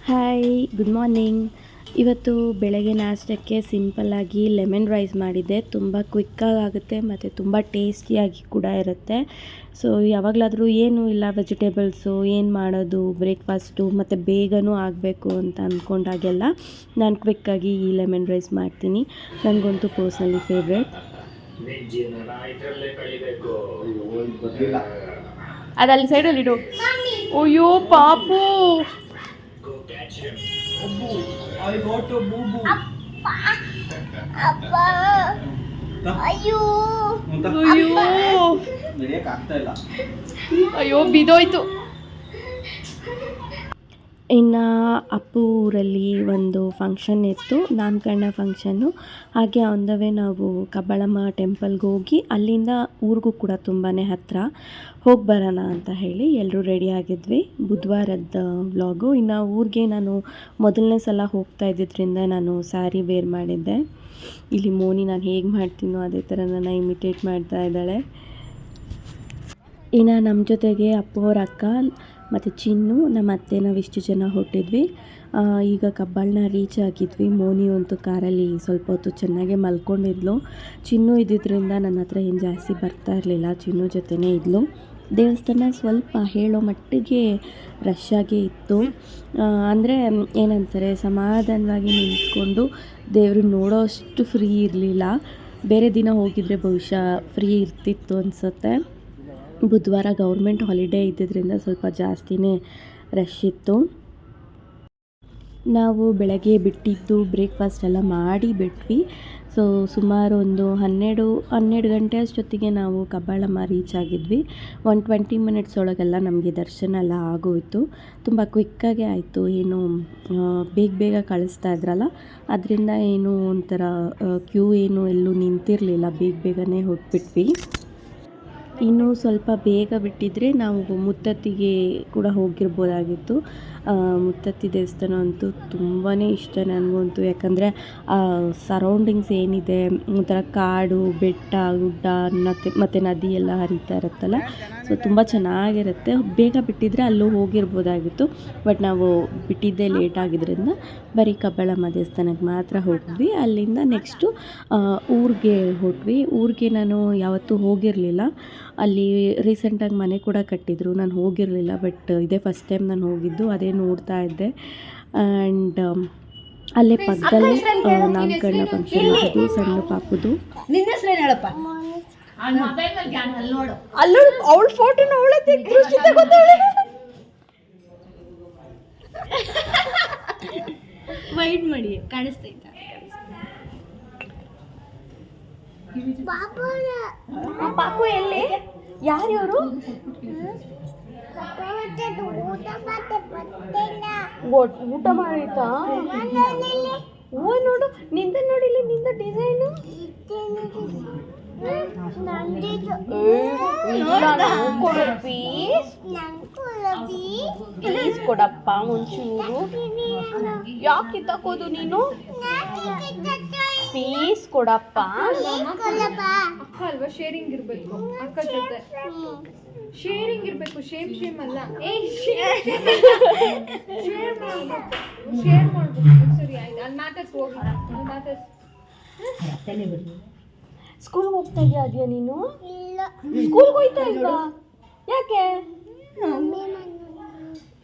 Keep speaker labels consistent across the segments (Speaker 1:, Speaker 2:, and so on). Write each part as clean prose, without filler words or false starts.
Speaker 1: Hi, good morning. ಇವತ್ತು ಬೆಳಗ್ಗೆ ನಾಷ್ಟಕ್ಕೆ ಸಿಂಪಲ್ಲಾಗಿ ಲೆಮನ್ ರೈಸ್ ಮಾಡಿದ್ದೆ. ತುಂಬ ಕ್ವಿಕ್ಕಾಗಿ ಆಗುತ್ತೆ ಮತ್ತು ತುಂಬ ಟೇಸ್ಟಿಯಾಗಿ ಕೂಡ ಇರುತ್ತೆ. ಸೊ ಯಾವಾಗಲಾದರೂ ಏನೂ ಇಲ್ಲ ವೆಜಿಟೇಬಲ್ಸು ಏನು ಮಾಡೋದು ಬ್ರೇಕ್ಫಾಸ್ಟು ಮತ್ತು ಬೇಗನೂ ಆಗಬೇಕು ಅಂತ ಅಂದ್ಕೊಂಡಾಗೆಲ್ಲ ನಾನು ಕ್ವಿಕ್ಕಾಗಿ ಈ ಲೆಮನ್ ರೈಸ್ ಮಾಡ್ತೀನಿ. ನನಗಂತೂ ಪರ್ಸ್ನಲಿ ಫೇವ್ರೇಟ್. ಅದಲ್ಲಿ ಸೈಡಲ್ಲಿ ಇಡು. ಅಯ್ಯೋ ಪಾಪು, ಅಯ್ಯೋ ಬಿದೋಯ್ತು. ಇನ್ನು ಅಪ್ಪು ಊರಲ್ಲಿ ಒಂದು ಫಂಕ್ಷನ್ ಇತ್ತು, ನಾಮಕರಣ ಫಂಕ್ಷನ್ನು. ಹಾಗೆ ಆನ್ ದ ವೇ ನಾವು ಕಬ್ಬಾಳಮ್ಮ ಟೆಂಪಲ್ಗೆ ಹೋಗಿ ಅಲ್ಲಿಂದ ಊರಿಗೂ ಕೂಡ ತುಂಬಾ ಹತ್ತಿರ, ಹೋಗಿ ಬರೋಣ ಅಂತ ಹೇಳಿ ಎಲ್ಲರೂ ರೆಡಿ ಆಗಿದ್ವಿ. ಬುಧವಾರದ ವ್ಲಾಗು. ಇನ್ನು ಊರಿಗೆ ನಾನು ಮೊದಲನೇ ಸಲ ಹೋಗ್ತಾ ಇದ್ದಿದ್ದರಿಂದ ನಾನು ಸ್ಯಾರಿ ವೇರ್ ಮಾಡಿದ್ದೆ. ಇಲ್ಲಿ ಮೋನಿ ನಾನು ಹೇಗೆ ಮಾಡ್ತೀನೋ ಅದೇ ಥರ ನನ್ನ ಇಮಿಟೇಟ್ ಮಾಡ್ತಾ ಇದ್ದಾಳೆ. ಇನ್ನು ನಮ್ಮ ಜೊತೆಗೆ ಅಪ್ಪು ಅವ್ರ ಅಕ್ಕ ಮತ್ತು ಚಿನ್ನು, ನಮ್ಮ ಅತ್ತೆ, ನಾವು ಇಷ್ಟು ಜನ ಹೊರಟಿದ್ವಿ. ಈಗ ಕಬ್ಬಾಳನ್ನ ರೀಚ್ ಆಗಿದ್ವಿ. ಮೋನಿ ಅಂತೂ ಕಾರಲ್ಲಿ ಸ್ವಲ್ಪ ಹೊತ್ತು ಚೆನ್ನಾಗೇ ಮಲ್ಕೊಂಡಿದ್ಲು. ಚಿನ್ನು ಇದ್ದಿದ್ದರಿಂದ ನನ್ನ ಹತ್ರ ಏನು ಜಾಸ್ತಿ ಬರ್ತಾ ಇರಲಿಲ್ಲ, ಚಿನ್ನು ಜೊತೆನೇ ಇದ್ಲು. ದೇವಸ್ಥಾನ ಸ್ವಲ್ಪ ಹೇಳೋ ಮಟ್ಟಿಗೆ ರಶ್ ಆಗೇ ಇತ್ತು. ಅಂದರೆ ಏನಂತಾರೆ, ಸಮಾಧಾನವಾಗಿ ನಿಂತ್ಕೊಂಡು ದೇವರು ನೋಡೋ ಅಷ್ಟು ಫ್ರೀ ಇರಲಿಲ್ಲ. ಬೇರೆ ದಿನ ಹೋಗಿದ್ರೆ ಬಹುಶಃ ಫ್ರೀ ಇರ್ತಿತ್ತು ಅನಿಸುತ್ತೆ. ಬುಧವಾರ ಗೌರ್ಮೆಂಟ್ ಹಾಲಿಡೇ ಇದ್ದಿದ್ದರಿಂದ ಸ್ವಲ್ಪ ಜಾಸ್ತಿನೇ ರಶ್ ಇತ್ತು. ನಾವು ಬೆಳಗ್ಗೆ ಬಿಟ್ಟಿದ್ದು ಬ್ರೇಕ್ಫಾಸ್ಟ್ ಎಲ್ಲ ಮಾಡಿ ಬಿಟ್ವಿ. ಸೊ ಸುಮಾರು ಒಂದು 12 ಗಂಟೆ ಅಷ್ಟೊತ್ತಿಗೆ ನಾವು ಕಬ್ಬಾಳಮ್ಮ ರೀಚ್ ಆಗಿದ್ವಿ. 20 ಮಿನಿಟ್ಸ್ ಒಳಗೆಲ್ಲ ನಮಗೆ ದರ್ಶನ ಎಲ್ಲ ಆಗೋಯಿತು. ತುಂಬ ಕ್ವಿಕ್ಕಾಗೆ ಆಯಿತು. ಏನು ಬೇಗ ಕಳಿಸ್ತಾ ಇದ್ರಲ್ಲ, ಅದರಿಂದ ಏನು ಒಂಥರ ಕ್ಯೂ ಏನು ಎಲ್ಲೂ ನಿಂತಿರಲಿಲ್ಲ, ಬೇಗನೆ ಹೊರಟ್ಬಿಟ್ವಿ. ಇನ್ನೂ ಸ್ವಲ್ಪ ಬೇಗ ಬಿಟ್ಟಿದ್ದರೆ ನಾವು ಮುತ್ತತ್ತಿಗೆ ಕೂಡ ಹೋಗಿರ್ಬೋದಾಗಿತ್ತು. ಮುತ್ತತ್ತಿ ದೇವಸ್ಥಾನ ಅಂತೂ ತುಂಬಾ ಇಷ್ಟ ನನಗಂತೂ. ಯಾಕಂದರೆ ಸರೌಂಡಿಂಗ್ಸ್ ಏನಿದೆ, ಒಂಥರ ಕಾಡು, ಬೆಟ್ಟ, ಗುಡ್ಡ, ಮತ್ತು ನದಿ ಎಲ್ಲ ಹರಿತಾ ಇರುತ್ತಲ್ಲ, ಸೊ ತುಂಬ ಚೆನ್ನಾಗಿರುತ್ತೆ. ಬೇಗ ಬಿಟ್ಟಿದ್ದರೆ ಅಲ್ಲೂ ಹೋಗಿರ್ಬೋದಾಗಿತ್ತು. ಬಟ್ ನಾವು ಬಿಟ್ಟಿದ್ದೇ ಲೇಟ್ ಆಗಿದ್ದರಿಂದ ಬರೀ ಕಬ್ಬಾಳಮ್ಮ ದೇವಸ್ಥಾನಕ್ಕೆ ಮಾತ್ರ ಹೋಗಿದ್ವಿ. ಅಲ್ಲಿಂದ ನೆಕ್ಸ್ಟು ಊರಿಗೆ ಹೊರಟ್ವಿ. ಊರಿಗೆ ನಾನು ಯಾವತ್ತೂ ಹೋಗಿರಲಿಲ್ಲ. ಅಲ್ಲಿ ರೀಸೆಂಟಾಗಿ ಮನೆ ಕೂಡ ಕಟ್ಟಿದ್ರು, ನಾನು ಹೋಗಿರಲಿಲ್ಲ. ಬಟ್ ಇದೇ ಫಸ್ಟ್ ಟೈಮ್ ನಾನು ಹೋಗಿದ್ದು, ಅದೇ ನೋಡ್ತಾ ಇದ್ದೆ. ಆ್ಯಂಡ್ ಅಲ್ಲೇ ಪಕ್ಕದಲ್ಲೇ ನಾಮಕರಣ ಫಂಕ್ಷನ್ ಇದ್ದು ಸಣ್ಣ ಪಾಪುದು. ಅವಳ ಫೋಟೋನ ಅವಳೇ ವೈಟ್ ಮಾಡಿ ಕಾಣಿಸ್ತೈತ. ಪಾಪು ಎಲ್ಲಿ? ಯಾರ್ಯಾರು ಊಟ ಮಾಡೈತಾ? ಹೂವ ನೋಡು, ನಿಂದ ನೋಡಿಲ್ಲ, ನಿಂದ ಡಿಸೈನು ಪ್ಲೀಸ್ ಕೊಡಪ್ಪ ಒಂಚೂರು. ಯಾಕೆ ತಗೋದು ನೀನು? ಪ್ಲೀಸ್ ಕೊಡಪ್ಪ. ಅಕ್ಕ ಅಲ್ವಾ, ಶೇರಿಂಗ್ ಇರಬೇಕು ಅಕ್ಕ ಜೊತೆ. ಶೇರಿಂಗ್ ಇರಬೇಕು, ಶೇಮ್ ಅಲ್ಲ. ಶೇರ್ ಮಾಡ್ಬೇಕು. ಸರಿ ಆಯ್ತು, ಅಲ್ಲಿ ಮಾತಾಡ್ಸಿ ಹೋಗಿ, ಅಲ್ಲಿ ಮಾತಾಡ್ಸಿ. ಸ್ಕೂಲ್ಗೆ ಹೋಗ್ತಾ ಇದೆಯಾ ನೀನು? ಇಲ್ಲ, ಸ್ಕೂಲ್ಗೆ ಹೋಗ್ತಾ ಇಲ್ವಾ? ಯಾಕೆ?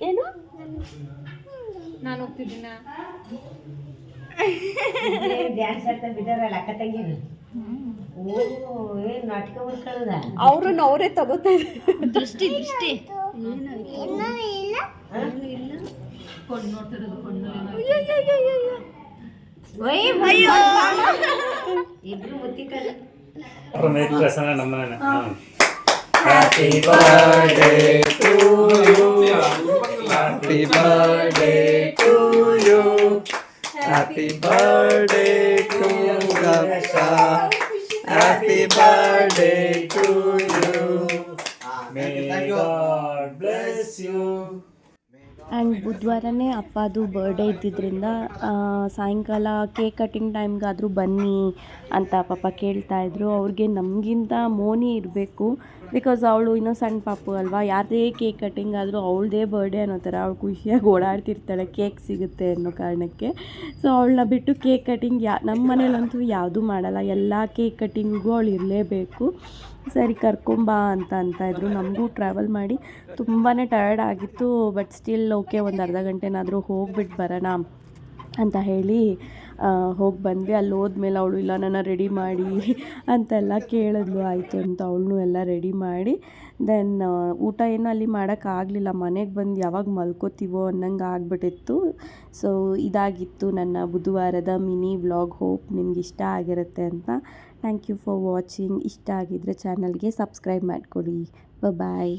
Speaker 1: ಏನು? ನಾನು ಹೋಗ್ತಿದ್ದೀನ. ಅವ್ರನ್ನ ಅವರೇ ತಗೋತಾ ದೃಷ್ಟಿ
Speaker 2: Happy birthday to you. Happy birthday to you. Happy birthday to Raksha. Happy birthday to you. May God bless you.
Speaker 1: And ಬುಧವಾರನೇ ಅಪ್ಪದು ಬರ್ಡೇ ಇದ್ದಿದ್ದರಿಂದ ಸಾಯಂಕಾಲ ಕೇಕ್ ಕಟ್ಟಿಂಗ್ ಟೈಮ್ಗಾದರೂ ಬನ್ನಿ ಅಂತ ಪಾಪ ಕೇಳ್ತಾಯಿದ್ರು. ಅವ್ರಿಗೆ ನಮಗಿಂತ ಮೋನಿ ಇರಬೇಕು, ಬಿಕಾಸ್ ಅವಳು ಇನ್ನೂ ಸಣ್ಣ ಪಾಪು ಅಲ್ವಾ, ಯಾರದೇ ಕೇಕ್ ಕಟ್ಟಿಂಗ್ ಆದರೂ ಅವಳದೇ ಬರ್ಡೇ ಅನ್ನೋ ಥರ ಅವಳು ಖುಷಿಯಾಗಿ ಓಡಾಡ್ತಿರ್ತಾಳೆ ಕೇಕ್ ಸಿಗುತ್ತೆ ಅನ್ನೋ ಕಾರಣಕ್ಕೆ. ಸೊ ಅವಳನ್ನ ಬಿಟ್ಟು ಕೇಕ್ ಕಟ್ಟಿಂಗ್ ನಮ್ಮ ಮನೇಲಂತೂ ಯಾವುದೂ ಮಾಡಲ್ಲ, ಎಲ್ಲ ಕೇಕ್ ಕಟ್ಟಿಂಗಿಗೂ ಅವಳು ಇರಲೇಬೇಕು. ಸರಿ ಕರ್ಕೊಂಬಾ ಅಂತ ಇದ್ರು. ನಮಗೂ ಟ್ರಾವೆಲ್ ಮಾಡಿ ತುಂಬಾ ಟಯರ್ಡ್ ಆಗಿತ್ತು, ಬಟ್ ಸ್ಟಿಲ್ ಓಕೆ ಒಂದು ಅರ್ಧ ಗಂಟೆನಾದರೂ ಹೋಗ್ಬಿಟ್ಟು ಬರೋಣ ಅಂತ ಹೇಳಿ ಹೋಗಿ ಬಂದ್ವಿ. ಅಲ್ಲಿ ಹೋದ್ಮೇಲೆ ಅವಳು ಇಲ್ಲ ನನ್ನ ರೆಡಿ ಮಾಡಿ ಅಂತೆಲ್ಲ ಕೇಳಿದ್ಲು. ಆಯಿತು ಅಂತ ಅವಳನ್ನೂ ಎಲ್ಲ ರೆಡಿ ಮಾಡಿ ದೆನ್ ಊಟ ಏನು ಅಲ್ಲಿ ಮಾಡೋಕ್ಕಾಗಲಿಲ್ಲ, ಮನೆಗೆ ಬಂದು ಯಾವಾಗ ಮಲ್ಕೋತೀವೋ ಅನ್ನಂಗೆ ಆಗ್ಬಿಟ್ಟಿತ್ತು. ಸೊ ಇದಾಗಿತ್ತು ನನ್ನ ಬುಧವಾರದ ಮಿನಿ ವ್ಲಾಗ್. ಹೋಪ್ ನಿಮ್ಗೆ ಇಷ್ಟ ಆಗಿರುತ್ತೆ ಅಂತ. Thank you for watching. ಇಷ್ಟ ಆಗಿದ್ದರೆ ಚಾನಲ್ಗೆ ಸಬ್ಸ್ಕ್ರೈಬ್ ಮಾಡಿಕೊಡಿ. ಬಾಯ್.